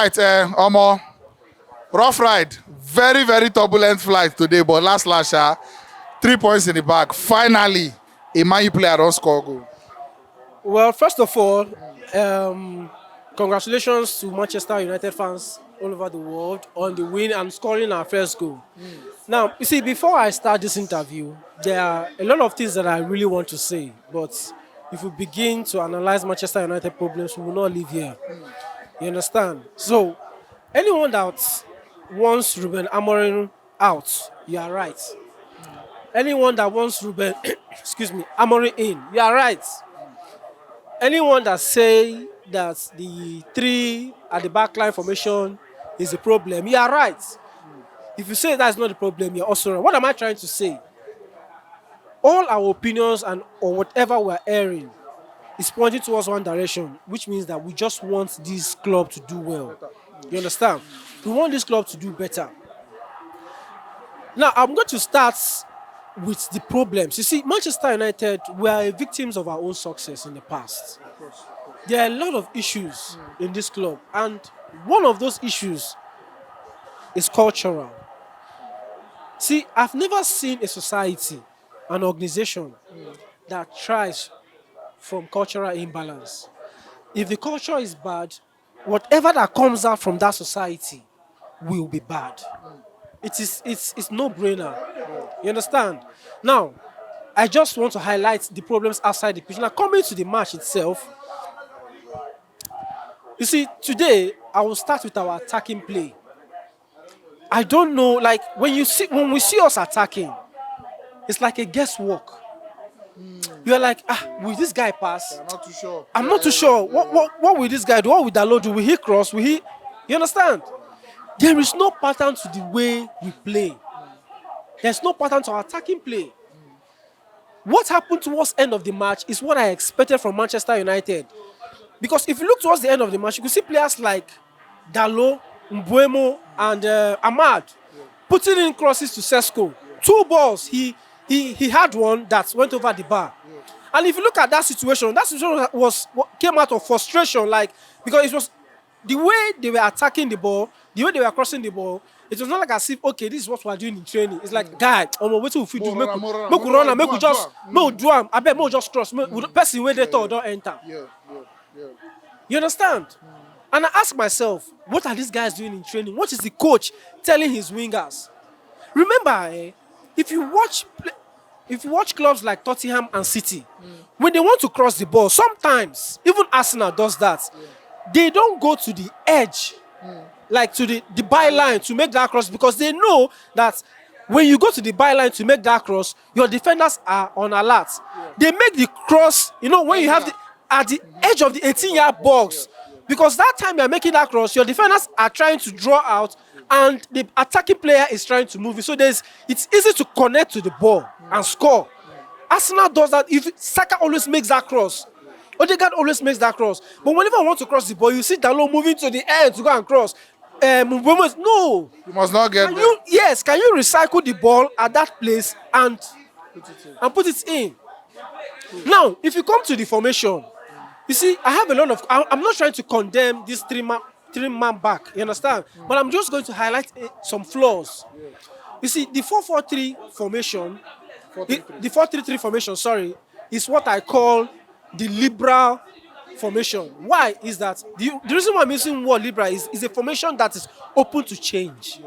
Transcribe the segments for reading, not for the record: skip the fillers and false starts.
right, Omo. Rough ride. Very, very turbulent flight today, but last 3 points in the bag. Finally, a Man U player don't score goal. Well, first of all, congratulations to Manchester United fans all over the world on the win and scoring our first goal. Now, you see, before I start this interview, there are a lot of things that I really want to say, but if we begin to analyze Manchester United problems, we will not live here. You understand? So, anyone that wants Ruben Amorim out, you are right. Anyone that wants Ruben, excuse me, Amorim in, you are right. Anyone that say that the three at the backline formation is a problem, you are right. If you say that's not the problem, you're also right. What am I trying to say? All our opinions and or whatever we're airing is pointing towards one direction, which means that we just want this club to do well. You understand? We want this club to do better. Now, I'm going to start with the problems. You see, Manchester United were victims of our own success in the past. There are a lot of issues in this club, and one of those issues is cultural. See, I've never seen a society, an organization that thrives from cultural imbalance. If the culture is bad, whatever that comes out from that society will be bad. It's no brainer. You understand? Now, I just want to highlight the problems outside the pitch. Now, coming to the match itself, you see, today I will start with our attacking play. I don't know, like when we see us attacking, it's like a guesswork. You're like, will this guy pass? I'm not too sure. I'm not too sure. What will this guy do? What will Dalo do? Will he cross? Will he? You understand? There is no pattern to the way we play. There's no pattern to our attacking play. What happened towards the end of the match is what I expected from Manchester United. Because if you look towards the end of the match, you can see players like Dalo, Mbuemo, and Ahmad putting in crosses to Sesko. 2 balls. He had one that went over the bar. And if you look at that situation came out of frustration, like, because it was the way they were attacking the ball, the way they were crossing the ball. It was not like as if, okay, this is what we are doing in training. It's like, guy, wait till we do, make we run and make we just, make we do am. I bet we just cross. Person where they thought don't enter. You understand? And I ask myself, what are these guys doing in training? What is the coach telling his wingers? Remember, if you watch clubs like Tottenham and City, when they want to cross the ball, sometimes even Arsenal does that. They don't go to the edge, like to the byline to make that cross, because they know that when you go to the byline to make that cross, your defenders are on alert. They make the cross, when you have at the edge of the 18-yard box, because that time you're making that cross, your defenders are trying to draw out and the attacking player is trying to move it. So it's easy to connect to the ball and score. Arsenal does that. If Saka always makes that cross, Odegaard always makes that cross. But whenever I want to cross the ball, you see Dalo moving to the end to go and cross. No. You must not get there. Yes, can you recycle the ball at that place and put it in? Now, if you come to the formation, you see, I have a lot of... I'm not trying to condemn this three-man back, you understand? But I'm just going to highlight some flaws. You see, the 4-4-3 formation... The 4-3-3 formation, is what I call the liberal formation. Why is that? The reason why I'm using the word liberal is a formation that is open to change.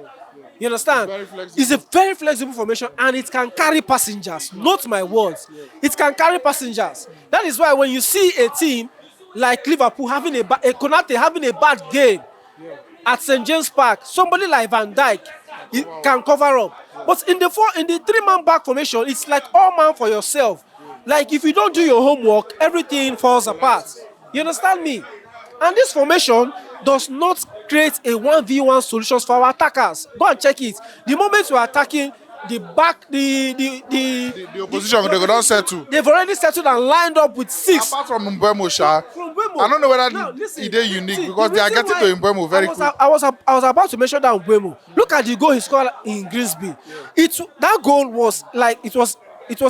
You understand? It's a very flexible formation and it can carry passengers. Note my words. It can carry passengers. That is why when you see a team like Liverpool having Konate having a bad game at St. James Park, somebody like Van Dijk can cover up. But in the 3-man back formation, it's like all man for yourself. Like if you don't do your homework, everything falls apart. You understand me? And this formation does not create a 1v1 solutions for our attackers. Go and check it. The moment you are attacking the back, the opposition, they don't settle. They've already settled and lined up with 6. Apart from Mbeumo, I don't know whether it is unique because they are getting to Mbeumo very quick. I was about to mention that Mbeumo. Look at the goal he scored in Grimsby. That goal was like it was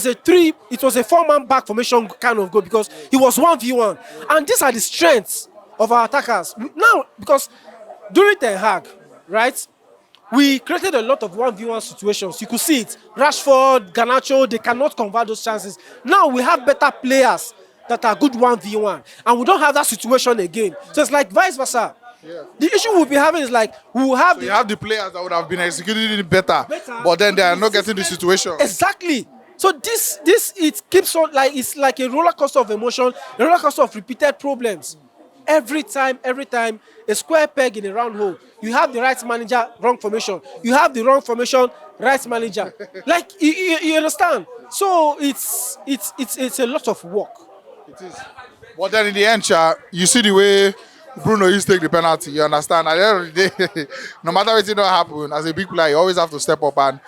a 4-man back formation kind of goal because he was 1v1. And these are the strengths of our attackers. Now, because During Ten Hag, right? We created a lot of 1v1 situations. You could see it. Rashford, Garnacho, they cannot convert those chances. Now we have better players that are good 1v1, and we don't have that situation again. So it's like vice versa. The issue we'll be having is like we will have You have the players that would have been executing it better, but then they are not getting the situation. Exactly. So this it keeps on like it's like a roller coaster of emotion, a roller coaster of repeated problems. Every time, a square peg in a round hole. You have the right manager, wrong formation. You have the wrong formation, right manager. Like you understand? So it's a lot of work. It is. But then in the end, you see the way Bruno used to take the penalty. You understand? At the end of the day, no matter what don't happen, as a big player, you always have to step up and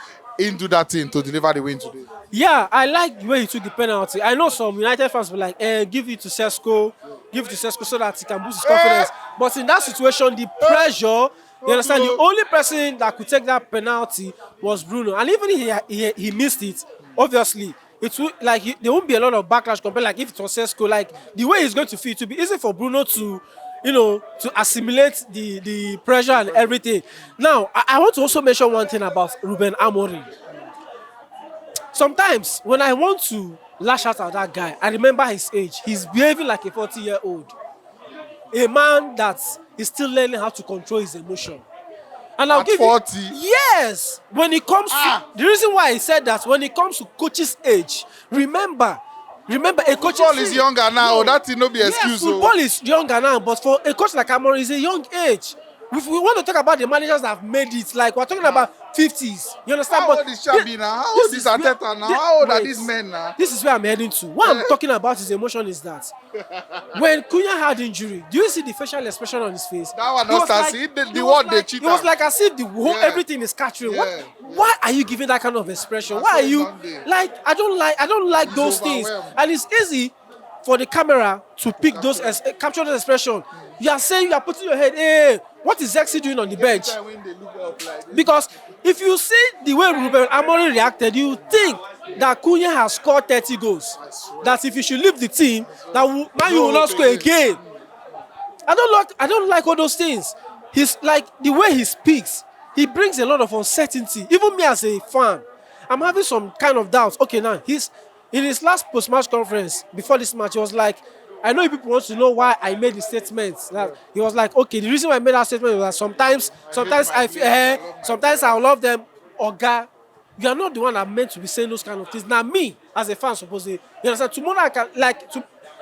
do that thing to deliver the win today. Yeah, I like the way he took the penalty. I know some United fans were like, give it to Sesko, so that he can boost his confidence. But in that situation, the pressure, you understand, the only person that could take that penalty was Bruno. And even if he missed it, obviously, it would like there won't be a lot of backlash compared like if it was Sesko. Like the way he's going to feel, it will be easy for Bruno to, to assimilate the pressure and everything. Now, I want to also mention one thing about Ruben Amorim. Sometimes when I want to lash out at that guy, I remember his age. He's behaving like a 40-year-old. A man that is still learning how to control his emotion. And I'll At give 40? you, yes, when it comes to the reason why I said that, when it comes to coach's age, remember a coach Football is younger now. That will not be excuse. Yes, football is younger now, but for a coach like Amorim, it's a young age. If we want to talk about the managers that have made it, like we're talking about 50s. You understand? How old is Xabi now? How old is Arteta now? How old are these men now? This is where I'm heading to. What I'm talking about his emotion is that when Cunha had injury, do you see the facial expression on his face? That one not start see the word they cheat. It was like as if the whole everything is capturing. Yeah. Why are you giving that kind of expression? Why are you like? I don't like those things. And it's easy for the camera to pick those capture those expression. You are saying, you are putting your head, hey, what is Zexi doing on the bench? Because if you see the way Ruben Amorim reacted, you think that Cunha has scored 30 goals. That if you should leave the team, that Man U will not score again. I don't like all those things. He's like the way he speaks, he brings a lot of uncertainty. Even me as a fan, I'm having some kind of doubts. Okay, now he's in his last post-match conference before this match, he was like, I know people want to know why I made the statement. That he was like, okay, the reason why I made that statement was that sometimes I feel, sometimes I love them. Oga, you are not the one that meant to be saying those kind of things. Now me, as a fan, supposedly, you understand? Tomorrow I can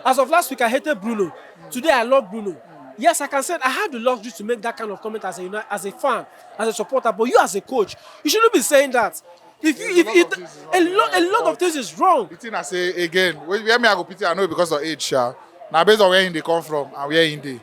as of last week I hated Bruno. Today I love Bruno. Yes, I can say I have the luxury to make that kind of comment as a fan, as a supporter. But you as a coach, you shouldn't be saying that. A lot of things is wrong. The thing I say again, where me I go pity, I know because of age, now based on where they come from and where in they,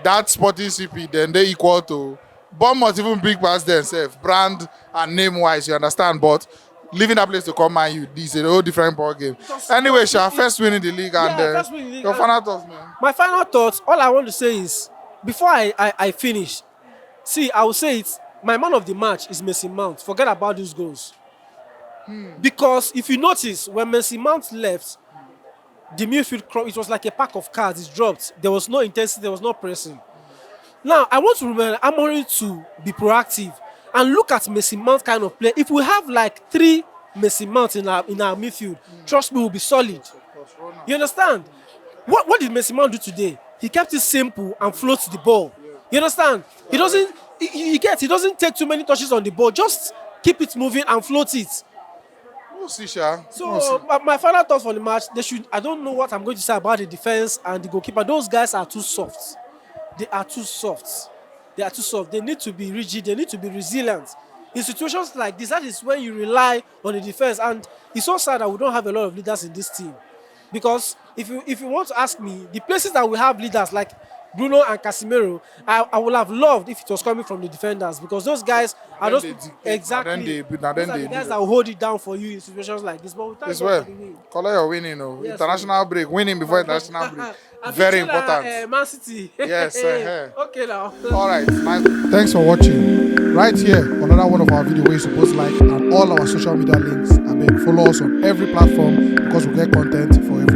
that Sporting CP then they equal to Bournemouth, even big past themselves, brand and name wise, you understand. But leaving that place to come Man U, this is a whole different ball game. Anyway, first win in the league, and your final thoughts, man. My final thoughts, all I want to say is before I finish, see, I will say it. My man of the match is Mason Mount. Forget about those goals. Because if you notice, when Mason Mount left, the midfield, it was like a pack of cards. It dropped. There was no intensity. There was no pressing. Now, I want to remember Amorim to be proactive and look at Mason Mount kind of play. If we have like 3 Mason Mounts in our midfield, trust me, we'll be solid. You understand? What did Mason Mount do today? He kept it simple and floats the ball. You understand? He doesn't. He doesn't take too many touches on the ball. Just keep it moving and float it. We'll see, Sha. So my final thoughts for the match, I don't know what I'm going to say about the defense and the goalkeeper. Those guys are too soft. They are too soft. They need to be rigid. They need to be resilient. In situations like this, that is when you rely on the defense. And it's so sad that we don't have a lot of leaders in this team. Because if you want to ask me, the places that we have leaders like Bruno and Casemiro, I would have loved if it was coming from the defenders, because those guys are just exactly the guys that will hold it down for you in situations like this. But we thank God for the win. Call your winning, yes, international break, winning before international break, very important. Man City. Yes, okay now. All right, nice. Thanks for watching. Right here, another one of our videos where you're supposed to like, and all our social media links. I beg, follow us on every platform because we get content for every.